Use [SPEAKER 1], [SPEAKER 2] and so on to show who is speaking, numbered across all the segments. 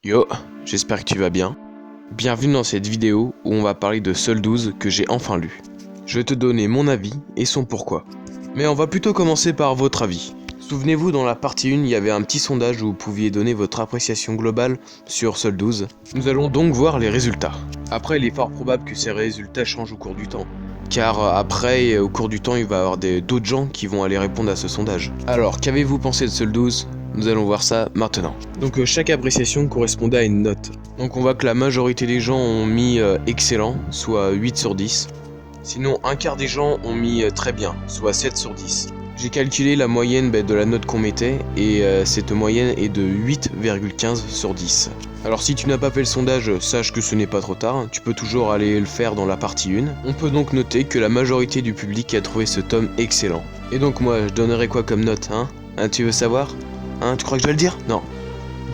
[SPEAKER 1] Yo, j'espère que tu vas bien. Bienvenue dans cette vidéo où on va parler de Sol 12 que j'ai enfin lu. Je vais te donner mon avis et son pourquoi. Mais on va plutôt commencer par votre avis. Souvenez-vous, dans la partie 1, il y avait un petit sondage où vous pouviez donner votre appréciation globale sur Sol 12. Nous allons donc voir les résultats. Après, il est fort probable que ces résultats changent au cours du temps. Car après, au cours du temps, il va y avoir d'autres gens qui vont aller répondre à ce sondage. Alors, qu'avez-vous pensé de Sol 12 ? Nous allons voir ça maintenant. Donc chaque appréciation correspondait à une note. Donc on voit que la majorité des gens ont mis excellent, soit 8 sur 10. Sinon un quart des gens ont mis très bien, soit 7 sur 10. J'ai calculé la moyenne de la note qu'on mettait et cette moyenne est de 8,15 sur 10. Alors si tu n'as pas fait le sondage, sache que ce n'est pas trop tard, tu peux toujours aller le faire dans la partie 1. On peut donc noter que la majorité du public a trouvé ce tome excellent. Et donc moi je donnerais quoi comme note, hein tu veux savoir ? Hein, tu crois que je vais le dire ? Non.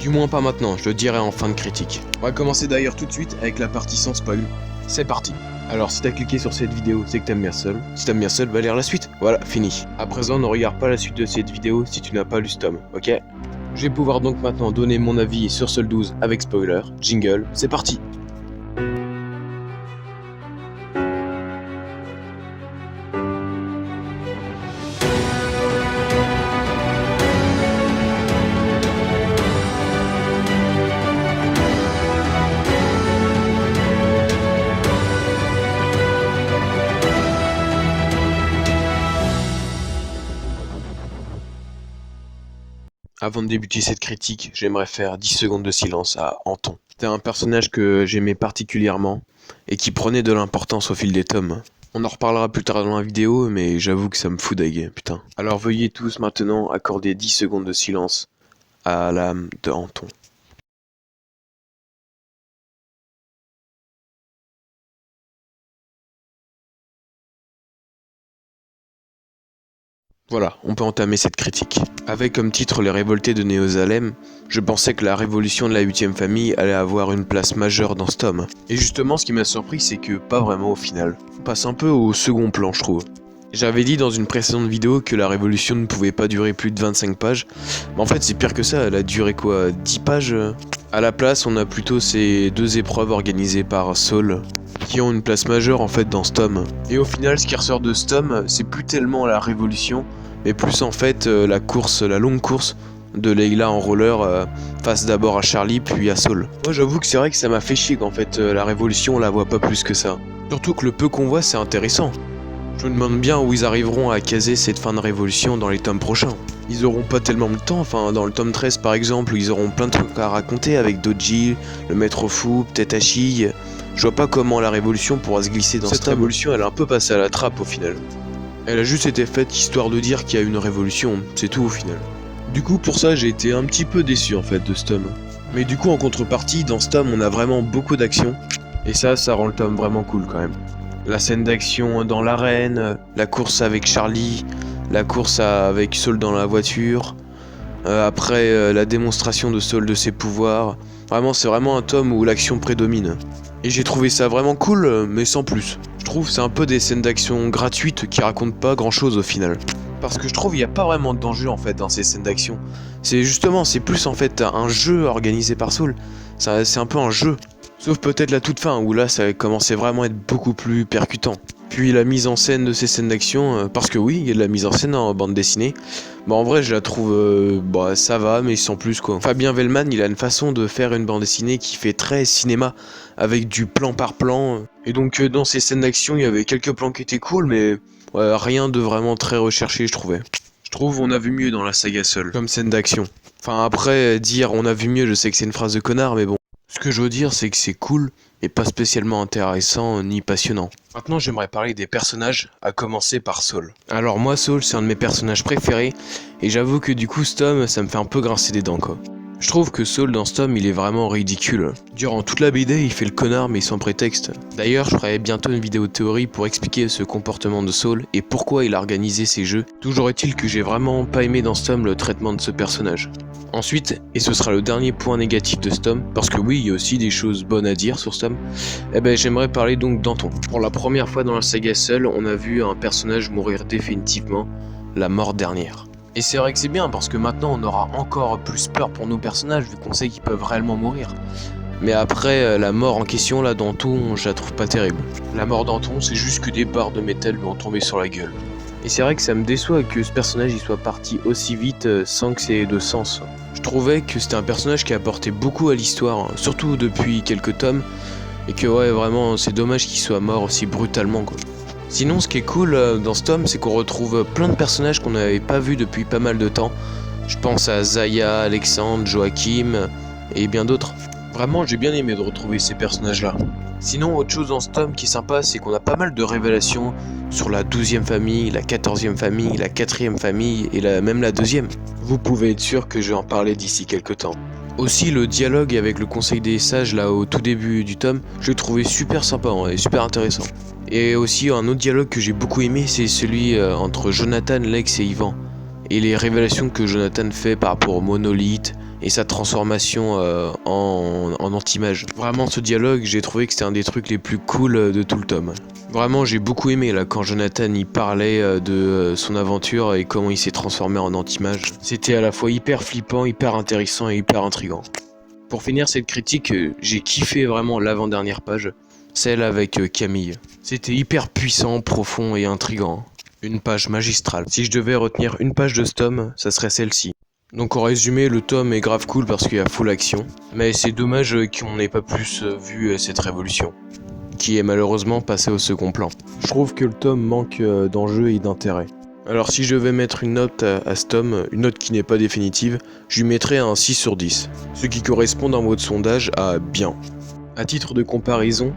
[SPEAKER 1] Du moins pas maintenant, je le dirai en fin de critique. On va commencer d'ailleurs tout de suite avec la partie sans spoil. C'est parti. Alors si t'as cliqué sur cette vidéo, c'est que t'aimes bien Sol. Si t'aimes bien Sol, va lire la suite. Voilà, fini. À présent, ne regarde pas la suite de cette vidéo si tu n'as pas lu ce tome, ok ? Je vais pouvoir donc maintenant donner mon avis sur Sol 12 avec spoiler. Jingle, c'est parti. Avant de débuter cette critique, j'aimerais faire 10 secondes de silence à Anton. C'était un personnage que j'aimais particulièrement et qui prenait de l'importance au fil des tomes. On en reparlera plus tard dans la vidéo, mais j'avoue que ça me fout dague, putain. Alors veuillez tous maintenant accorder 10 secondes de silence à l'âme de Anton. Voilà, on peut entamer cette critique. Avec comme titre Les Révoltés de Néosalem, je pensais que la révolution de la 8ème famille allait avoir une place majeure dans ce tome. Et justement, ce qui m'a surpris, c'est que pas vraiment au final. On passe un peu au second plan, je trouve. J'avais dit dans une précédente vidéo que la révolution ne pouvait pas durer plus de 25 pages. Mais en fait, c'est pire que ça, elle a duré quoi, 10 pages ? À la place, on a plutôt ces deux épreuves organisées par Saul, qui ont une place majeure en fait dans ce tome. Et au final, ce qui ressort de ce tome, c'est plus tellement la révolution, mais plus en fait la longue course de Layla en roller face d'abord à Charlie puis à Saul. Moi j'avoue que c'est vrai que ça m'a fait chier qu'en fait la révolution on la voit pas plus que ça. Surtout que le peu qu'on voit c'est intéressant. Je me demande bien où ils arriveront à caser cette fin de révolution dans les tomes prochains. Ils auront pas tellement de temps, enfin dans le tome 13 par exemple, ils auront plein de trucs à raconter avec Doji, le maître fou, peut-être Achille. Je vois pas comment la révolution pourra se glisser dans cette révolution, elle est un peu passée à la trappe au final. Elle a juste été faite histoire de dire qu'il y a une révolution, c'est tout au final. Du coup pour ça j'ai été un petit peu déçu en fait de ce tome. Mais du coup en contrepartie, dans ce tome on a vraiment beaucoup d'action. Et ça rend le tome vraiment cool quand même. La scène d'action dans l'arène, la course avec Charlie, la course avec Saul dans la voiture, après la démonstration de Saul de ses pouvoirs. Vraiment c'est vraiment un tome où l'action prédomine. Et j'ai trouvé ça vraiment cool, mais sans plus. Je trouve c'est un peu des scènes d'action gratuites qui racontent pas grand chose au final. Parce que je trouve il n'y a pas vraiment d'enjeu en fait dans ces scènes d'action. C'est plus en fait un jeu organisé par Saul. C'est un peu un jeu. Sauf peut-être la toute fin où là ça commençait vraiment à être beaucoup plus percutant. Puis la mise en scène de ces scènes d'action, parce que oui, il y a de la mise en scène en bande dessinée. Bah en vrai je la trouve, ça va mais sans plus quoi. Fabien Vellman il a une façon de faire une bande dessinée qui fait très cinéma, avec du plan par plan. Et donc dans ces scènes d'action il y avait quelques plans qui étaient cool mais rien de vraiment très recherché je trouvais. Je trouve on a vu mieux dans la saga Sol, comme scène d'action. Enfin après dire on a vu mieux, je sais que c'est une phrase de connard mais bon. Ce que je veux dire, c'est que c'est cool, et pas spécialement intéressant ni passionnant. Maintenant, j'aimerais parler des personnages, à commencer par Saul. Alors moi, Saul, c'est un de mes personnages préférés, et j'avoue que du coup, ce tome, ça me fait un peu grincer des dents, quoi. Je trouve que Saul, dans ce tome, il est vraiment ridicule. Durant toute la BD, il fait le connard, mais sans prétexte. D'ailleurs, je ferai bientôt une vidéo de théorie pour expliquer ce comportement de Saul, et pourquoi il a organisé ses jeux. Toujours est-il que j'ai vraiment pas aimé dans ce tome le traitement de ce personnage. Ensuite, et ce sera le dernier point négatif de ce tome, parce que oui, il y a aussi des choses bonnes à dire sur ce tome, j'aimerais parler donc d'Anton. Pour la première fois dans la saga Sol, on a vu un personnage mourir définitivement, la mort dernière. Et c'est vrai que c'est bien parce que maintenant on aura encore plus peur pour nos personnages vu qu'on sait qu'ils peuvent réellement mourir. Mais après, la mort en question là d'Anton, je la trouve pas terrible. La mort d'Anton, c'est juste que des barres de métal lui ont tombé sur la gueule. Et c'est vrai que ça me déçoit que ce personnage il soit parti aussi vite sans que ça ait de sens. Je trouvais que c'était un personnage qui apportait beaucoup à l'histoire, surtout depuis quelques tomes, et que ouais vraiment c'est dommage qu'il soit mort aussi brutalement quoi. Sinon ce qui est cool dans ce tome c'est qu'on retrouve plein de personnages qu'on n'avait pas vus depuis pas mal de temps. Je pense à Zaya, Alexandre, Joachim et bien d'autres. Vraiment j'ai bien aimé de retrouver ces personnages là. Sinon autre chose dans ce tome qui est sympa c'est qu'on a pas mal de révélations sur la 12e famille, la 14e famille, la 4e famille et même la 2e. Vous pouvez être sûr que je vais en parler d'ici quelques temps. Aussi le dialogue avec le conseil des sages là au tout début du tome, je l'ai trouvé super sympa et super intéressant. Et aussi un autre dialogue que j'ai beaucoup aimé c'est celui entre Jonathan, Lex et Ivan. Et les révélations que Jonathan fait par rapport au monolithe et sa transformation en anti-mage. Vraiment ce dialogue j'ai trouvé que c'était un des trucs les plus cool de tout le tome. Vraiment j'ai beaucoup aimé là quand Jonathan y parlait de son aventure et comment il s'est transformé en anti-mage. C'était à la fois hyper flippant, hyper intéressant et hyper intriguant. Pour finir cette critique, j'ai kiffé vraiment l'avant-dernière page, celle avec Camille. C'était hyper puissant, profond et intriguant. Une page magistrale. Si je devais retenir une page de ce tome, ça serait celle-ci. Donc en résumé, le tome est grave cool parce qu'il y a full action, mais c'est dommage qu'on n'ait pas plus vu cette révolution, qui est malheureusement passée au second plan. Je trouve que le tome manque d'enjeu et d'intérêt. Alors si je devais mettre une note à ce tome, une note qui n'est pas définitive, je lui mettrais un 6 sur 10, ce qui correspond dans votre sondage à bien. A titre de comparaison,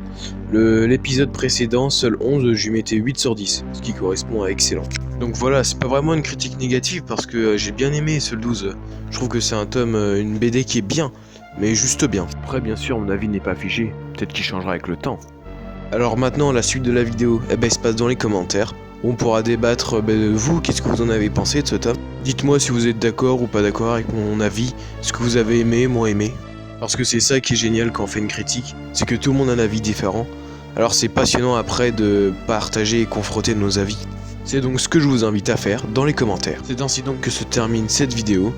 [SPEAKER 1] l'épisode précédent, seul 11, je lui mettais 8 sur 10, ce qui correspond à excellent. Donc voilà, c'est pas vraiment une critique négative parce que j'ai bien aimé ce 12. Je trouve que c'est un tome, une BD qui est bien, mais juste bien. Après bien sûr mon avis n'est pas figé, peut-être qu'il changera avec le temps. Alors maintenant la suite de la vidéo, se passe dans les commentaires. On pourra débattre de vous, qu'est-ce que vous en avez pensé de ce tome. Dites-moi si vous êtes d'accord ou pas d'accord avec mon avis, ce que vous avez aimé, moins aimé. Parce que c'est ça qui est génial quand on fait une critique, c'est que tout le monde a un avis différent. Alors c'est passionnant après de partager et confronter nos avis. C'est donc ce que je vous invite à faire dans les commentaires. C'est ainsi donc que se termine cette vidéo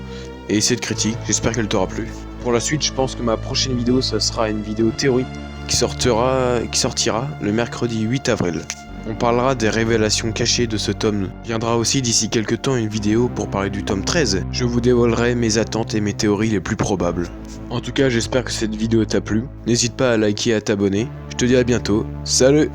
[SPEAKER 1] et cette critique, j'espère qu'elle t'aura plu. Pour la suite, je pense que ma prochaine vidéo, ça sera une vidéo théorie qui sortira le mercredi 8 avril. On parlera des révélations cachées de ce tome. Viendra aussi d'ici quelques temps une vidéo pour parler du tome 13. Je vous dévoilerai mes attentes et mes théories les plus probables. En tout cas, j'espère que cette vidéo t'a plu. N'hésite pas à liker et à t'abonner. Je te dis à bientôt. Salut!